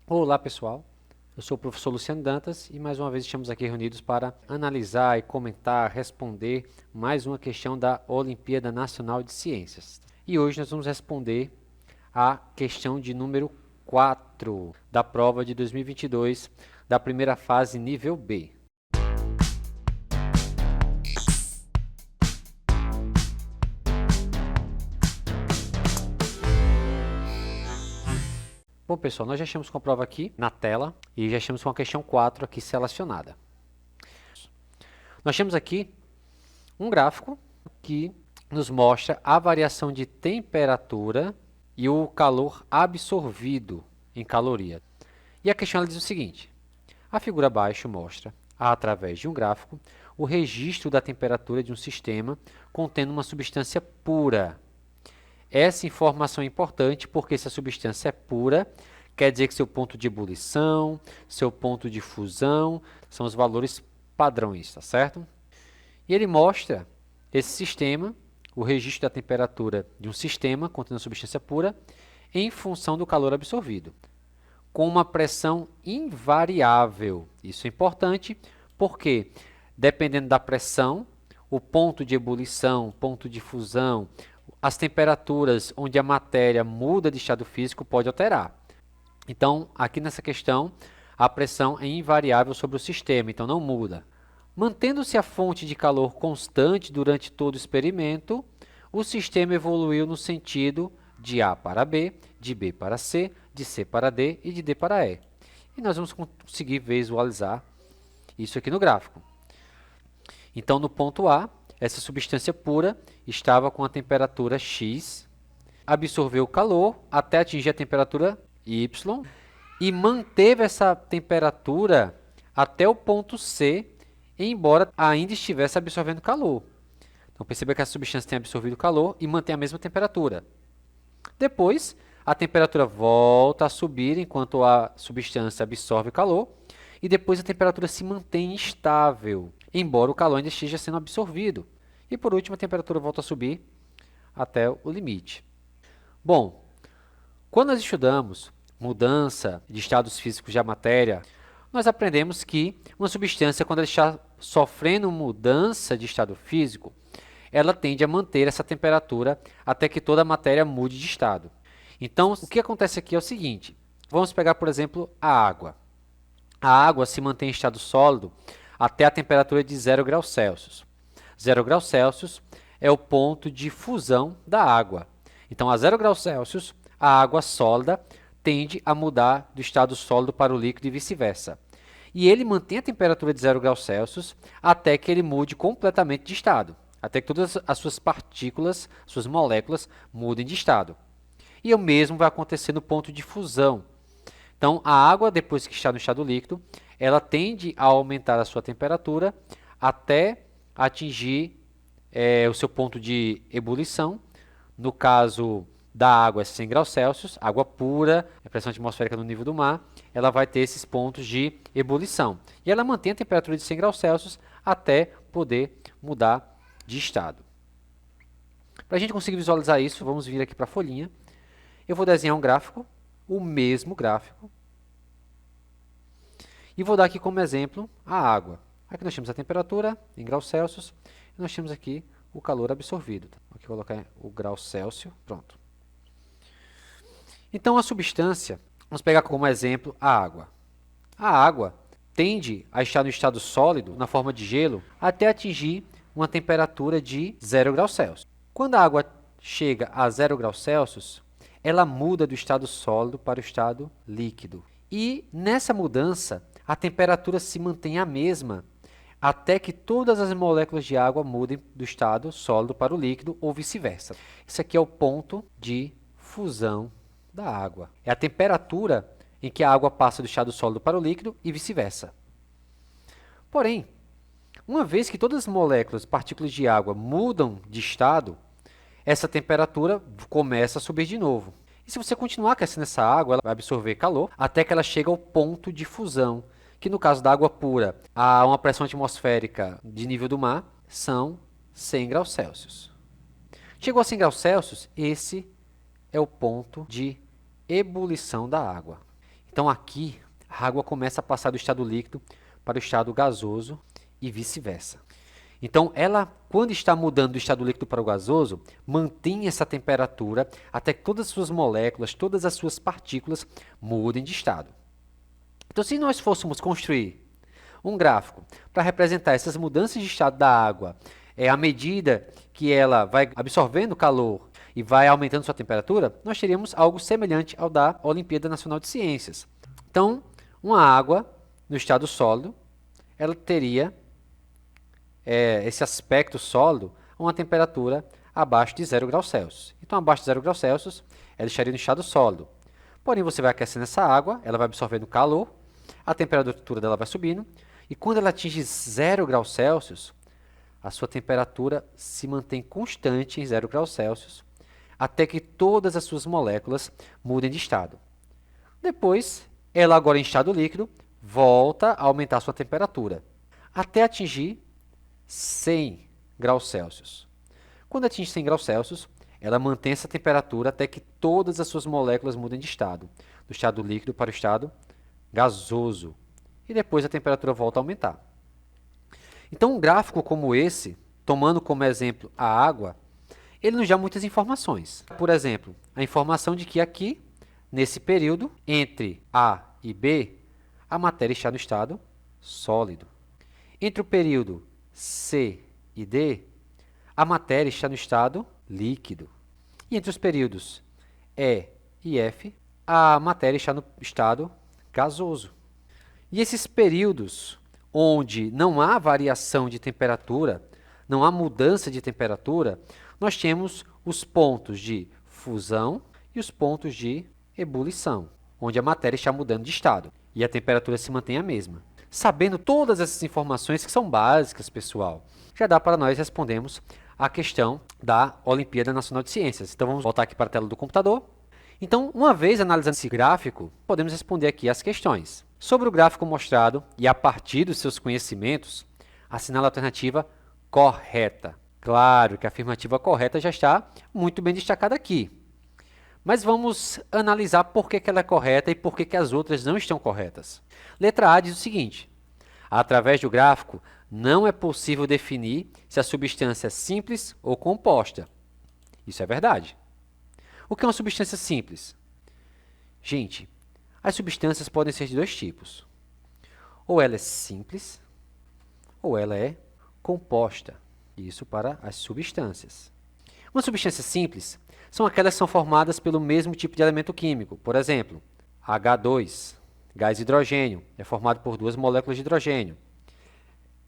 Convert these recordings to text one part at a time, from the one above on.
Olá pessoal, eu sou o professor Luciano Dantas e mais uma vez estamos aqui reunidos para analisar e comentar, responder mais uma questão da Olimpíada Nacional de Ciências. E hoje nós vamos responder a questão de número 4 da prova de 2022 da primeira fase nível B. Bom pessoal, nós já estamos com a prova aqui na tela e já estamos com a questão 4 aqui selecionada. Nós temos aqui um gráfico que nos mostra a variação de temperatura e o calor absorvido em caloria. E a questão ela diz o seguinte: a figura abaixo mostra, através de um gráfico, o registro da temperatura de um sistema contendo uma substância pura. Essa informação é importante porque se a substância é pura, quer dizer que seu ponto de ebulição, seu ponto de fusão são os valores padrões, tá certo? E ele mostra esse sistema, o registro da temperatura de um sistema contendo substância pura, em função do calor absorvido, com uma pressão invariável. Isso é importante porque, dependendo da pressão, o ponto de ebulição, ponto de fusão, as temperaturas onde a matéria muda de estado físico pode alterar. Então, aqui nessa questão, a pressão é invariável sobre o sistema, então não muda. Mantendo-se a fonte de calor constante durante todo o experimento, o sistema evoluiu no sentido de A para B, de B para C, de C para D e de D para E. E nós vamos conseguir visualizar isso aqui no gráfico. Então, no ponto A, essa substância pura estava com a temperatura X, absorveu o calor até atingir a temperatura Y e manteve essa temperatura até o ponto C, embora ainda estivesse absorvendo calor. Então, perceba que a substância tem absorvido calor e mantém a mesma temperatura. Depois, a temperatura volta a subir enquanto a substância absorve calor e depois a temperatura se mantém estável, embora o calor ainda esteja sendo absorvido. E por último, a temperatura volta a subir até o limite. Bom, quando nós estudamos mudança de estados físicos da matéria, nós aprendemos que uma substância, quando ela está sofrendo mudança de estado físico, ela tende a manter essa temperatura até que toda a matéria mude de estado. Então, o que acontece aqui é o seguinte: vamos pegar, por exemplo, a água. A água se mantém em estado sólido até a temperatura de 0 graus Celsius. 0 graus Celsius é o ponto de fusão da água. Então, a 0 graus Celsius, a água sólida tende a mudar do estado sólido para o líquido e vice-versa. E ele mantém a temperatura de 0 graus Celsius até que ele mude completamente de estado, até que todas as suas partículas, suas moléculas, mudem de estado. E o mesmo vai acontecer no ponto de fusão. Então, a água, depois que está no estado líquido, ela tende a aumentar a sua temperatura até atingir o seu ponto de ebulição. No caso da água é 100 graus Celsius, água pura, a pressão atmosférica no nível do mar, ela vai ter esses pontos de ebulição. E ela mantém a temperatura de 100 graus Celsius até poder mudar de estado. Para a gente conseguir visualizar isso, vamos vir aqui para a folhinha. Eu vou desenhar um gráfico, o mesmo gráfico, e vou dar aqui como exemplo a água. Aqui nós temos a temperatura em graus Celsius, e nós temos aqui o calor absorvido. Aqui vou colocar o grau Celsius, pronto. Então, a substância, vamos pegar como exemplo a água. A água tende a estar no estado sólido, na forma de gelo, até atingir uma temperatura de 0 graus Celsius. Quando a água chega a 0 graus Celsius, ela muda do estado sólido para o estado líquido. E nessa mudança, a temperatura se mantém a mesma até que todas as moléculas de água mudem do estado sólido para o líquido ou vice-versa. Esse aqui é o ponto de fusão da água. É a temperatura em que a água passa do estado sólido para o líquido e vice-versa. Porém, uma vez que todas as moléculas, partículas de água, mudam de estado, essa temperatura começa a subir de novo. E se você continuar aquecendo essa água, ela vai absorver calor até que ela chega ao ponto de fusão, que no caso da água pura, a uma pressão atmosférica de nível do mar, são 100 graus Celsius. Chegou a 100 graus Celsius, esse é o ponto de ebulição da água. Então aqui a água começa a passar do estado líquido para o estado gasoso e vice-versa. Então ela, quando está mudando do estado líquido para o gasoso, mantém essa temperatura até que todas as suas moléculas, todas as suas partículas mudem de estado. Então se nós fôssemos construir um gráfico para representar essas mudanças de estado da água, à medida que ela vai absorvendo calor e vai aumentando sua temperatura, nós teríamos algo semelhante ao da Olimpíada Nacional de Ciências. Então, uma água no estado sólido, ela teria esse aspecto sólido a uma temperatura abaixo de 0 graus Celsius. Então, abaixo de 0 graus Celsius, ela estaria no estado sólido. Porém, você vai aquecendo essa água, ela vai absorvendo calor, a temperatura dela vai subindo, e quando ela atinge 0 graus Celsius, a sua temperatura se mantém constante em 0 graus Celsius, até que todas as suas moléculas mudem de estado. Depois, ela agora em estado líquido, volta a aumentar a sua temperatura, até atingir 100 graus Celsius. Quando atinge 100 graus Celsius, ela mantém essa temperatura até que todas as suas moléculas mudem de estado, do estado líquido para o estado gasoso. E depois a temperatura volta a aumentar. Então, um gráfico como esse, tomando como exemplo a água, ele nos dá muitas informações. Por exemplo, a informação de que aqui, nesse período, entre A e B, a matéria está no estado sólido. Entre o período C e D, a matéria está no estado líquido. E entre os períodos E e F, a matéria está no estado gasoso. E esses períodos onde não há variação de temperatura, não há mudança de temperatura, nós temos os pontos de fusão e os pontos de ebulição, onde a matéria está mudando de estado e a temperatura se mantém a mesma. Sabendo todas essas informações que são básicas, pessoal, já dá para nós respondermos a questão da Olimpíada Nacional de Ciências. Então vamos voltar aqui para a tela do computador. Então, uma vez analisando esse gráfico, podemos responder aqui as questões. Sobre o gráfico mostrado e a partir dos seus conhecimentos, assinale a alternativa correta. Claro que a afirmativa correta já está muito bem destacada aqui. Mas vamos analisar por que ela é correta e por que as outras não estão corretas. Letra A diz o seguinte: através do gráfico, não é possível definir se a substância é simples ou composta. Isso é verdade. O que é uma substância simples? Gente, as substâncias podem ser de dois tipos. Ou ela é simples, ou ela é composta. Isso para as substâncias. Uma substância simples são aquelas que são formadas pelo mesmo tipo de elemento químico. Por exemplo, H2, gás hidrogênio, é formado por duas moléculas de hidrogênio.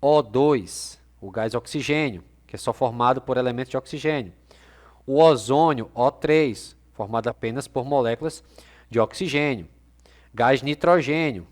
O2, o gás oxigênio, que é só formado por elementos de oxigênio. O ozônio, O3, formado apenas por moléculas de oxigênio. Gás nitrogênio,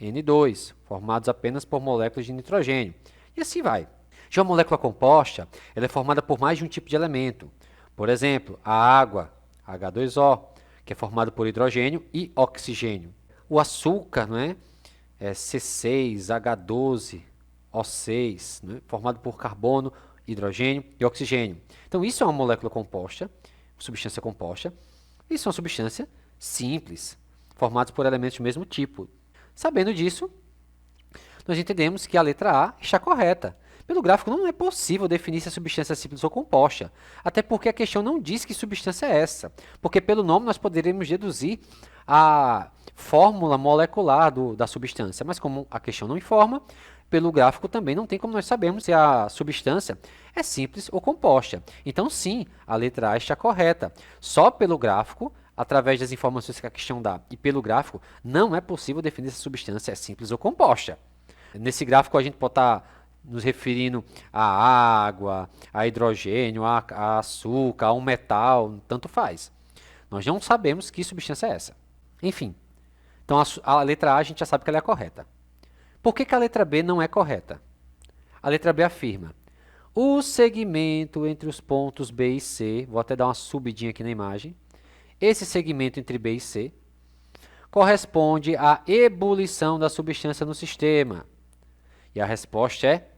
N2, formados apenas por moléculas de nitrogênio. E assim vai. Já a molécula composta, ela é formada por mais de um tipo de elemento. Por exemplo, a água, H2O, que é formado por hidrogênio e oxigênio. O açúcar, não é? C6H12, O6, não é? Formado por carbono, hidrogênio e oxigênio. Então, isso é uma molécula composta, substância composta. Isso é uma substância simples, formada por elementos do mesmo tipo. Sabendo disso, nós entendemos que a letra A está correta. Pelo gráfico, não é possível definir se a substância é simples ou composta, até porque a questão não diz que substância é essa, porque pelo nome nós poderíamos deduzir a fórmula molecular da substância, mas como a questão não informa, pelo gráfico também não tem como nós sabermos se a substância é simples ou composta. Então sim, a letra A está correta. Só pelo gráfico, através das informações que a questão dá, e pelo gráfico, não é possível definir se a substância é simples ou composta. Nesse gráfico a gente pode estar nos referindo à água, a hidrogênio, a açúcar, a um metal, tanto faz. Nós não sabemos que substância é essa. Enfim, então a letra A a gente já sabe que ela é a correta. Por que a letra B não é correta? A letra B afirma: o segmento entre os pontos B e C, vou até dar uma subidinha aqui na imagem, esse segmento entre B e C corresponde à ebulição da substância no sistema. E a resposta é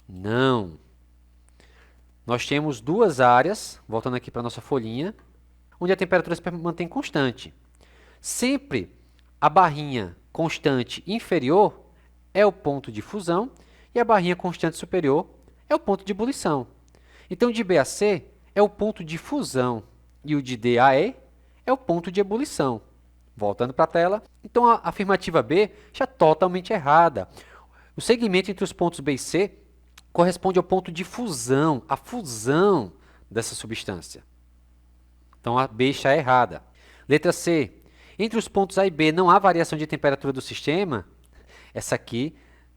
não. Nós temos duas áreas, voltando aqui para a nossa folhinha, onde a temperatura se mantém constante. Sempre a barrinha constante inferior é o ponto de fusão e a barrinha constante superior é o ponto de ebulição. Então, de B a C é o ponto de fusão e o de D a E é o ponto de ebulição. Voltando para a tela, então a afirmativa B está totalmente errada. O segmento entre os pontos B e C corresponde ao ponto de fusão, a fusão dessa substância. Então a B está errada. Letra C. Entre os pontos A e B não há variação de temperatura do sistema? Essa aqui,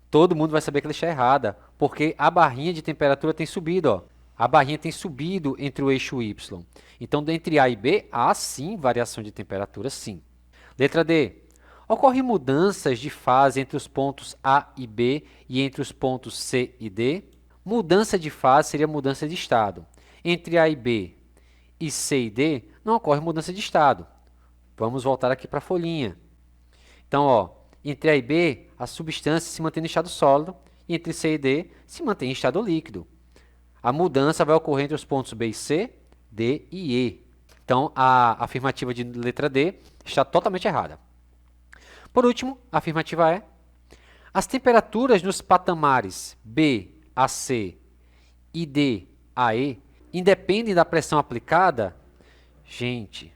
todo mundo vai saber que ela está errada, porque a barrinha de temperatura tem subido. Ó. A barrinha tem subido entre o eixo Y. Então, entre A e B, há sim variação de temperatura, sim. Letra D. Ocorrem mudanças de fase entre os pontos A e B e entre os pontos C e D? Mudança de fase seria mudança de estado. Entre A e B e C e D, não ocorre mudança de estado. Vamos voltar aqui para a folhinha. Então, ó, entre A e B, a substância se mantém no estado sólido, e entre C e D, se mantém em estado líquido. A mudança vai ocorrer entre os pontos B e C, D e E. Então, a afirmativa de letra D está totalmente errada. Por último, a afirmativa é: as temperaturas nos patamares B a C e D a E independem da pressão aplicada? Gente,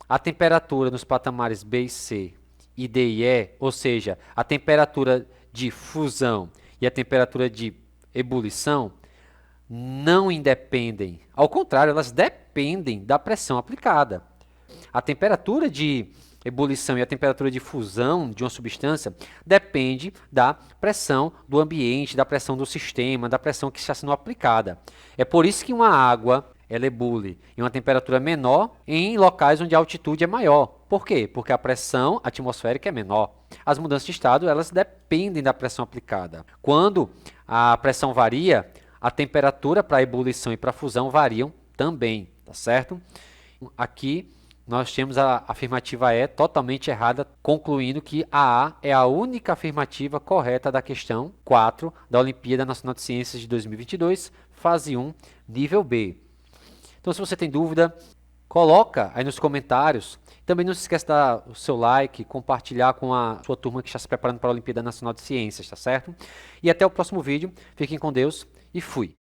a temperatura nos patamares B e C e D e E, ou seja, a temperatura de fusão e a temperatura de ebulição, não independem. Ao contrário, elas dependem da pressão aplicada. A temperatura de ebulição e a temperatura de fusão de uma substância depende da pressão do ambiente, da pressão do sistema, da pressão que está sendo aplicada. É por isso que uma água ela ebule em uma temperatura menor em locais onde a altitude é maior. Por quê? Porque a pressão atmosférica é menor. As mudanças de estado elas dependem da pressão aplicada. Quando a pressão varia, a temperatura para a ebulição e para a fusão variam também, tá certo? Aqui nós temos a afirmativa E totalmente errada, concluindo que a é a única afirmativa correta da questão 4 da Olimpíada Nacional de Ciências de 2022, fase 1, nível B. Então, se você tem dúvida, coloca aí nos comentários. Também não se esqueça de dar o seu like, compartilhar com a sua turma que está se preparando para a Olimpíada Nacional de Ciências, tá certo? E até o próximo vídeo. Fiquem com Deus e fui!